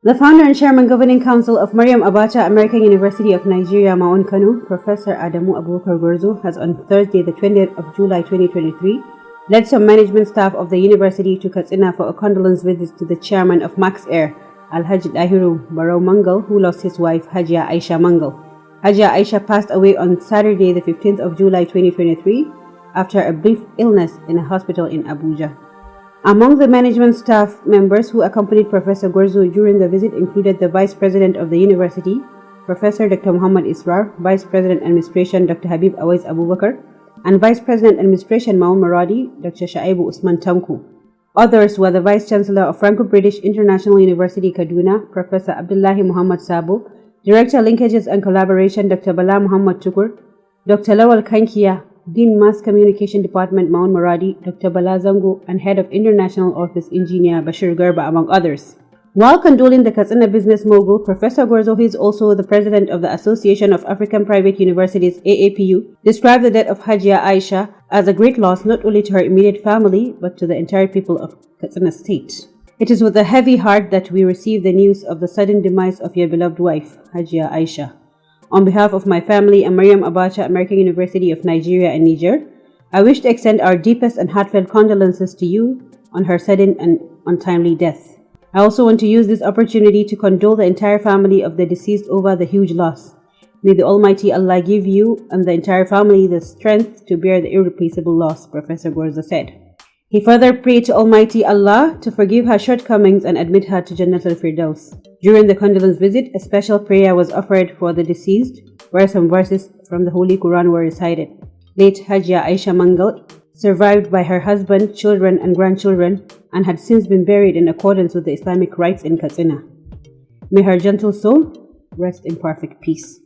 The founder and chairman governing council of Maryam Abacha American University of Nigeria, MAAUN Kano, Professor Prof Gwarzo, has on Thursday, the 20th of July 2023, led some management staff of the university to Katsina for a condolence visit to the chairman of Max Air, Alhaji Dahiru Barau Mangal, who lost his wife, Hajia Aisha Mangal. Hajia Aisha passed away on Saturday, the 15th of July 2023, after a brief illness in a hospital in Abuja. Among the management staff members who accompanied Professor Gwarzo during the visit included the Vice President of the University, Professor Dr. Muhammad Israr, Vice President Administration Dr. Habib Awais Abubakar, and Vice President Administration MAAUN Maradi, Dr. Shaibu Usman Tanku. Others were the Vice Chancellor of Franco-British International University Kaduna, Professor Abdullahi Muhammad Sabo, Director Linkages and Collaboration Dr. Bala Muhammad Tukur, Dr. Lawal Kankia, Dean Mass Communication Department MAAUN Maradi, Dr. Bala Zango, and Head of International Office Engineer Bashir Garba, among others. While condoling the Katsina business mogul, Professor Gwarzo, who is also the president of the Association of African Private Universities AAPU, described the death of Hajia Aisha as a great loss not only to her immediate family, but to the entire people of Katsina State. It is with a heavy heart that we receive the news of the sudden demise of your beloved wife, Hajia Aisha. On behalf of my family and Maryam Abacha American University of Nigeria and Niger, I wish to extend our deepest and heartfelt condolences to you on her sudden and untimely death. I also want to use this opportunity to condole the entire family of the deceased over the huge loss. May the Almighty Allah give you and the entire family the strength to bear the irreplaceable loss, Professor Gwarzo said. He further prayed to Almighty Allah to forgive her shortcomings and admit her to Jannatul Firdaus. During the condolence visit, a special prayer was offered for the deceased, where some verses from the Holy Quran were recited. Late Hajia Aisha Mangal, survived by her husband, children and grandchildren, and had since been buried in accordance with the Islamic rites in Katsina. May her gentle soul rest in perfect peace.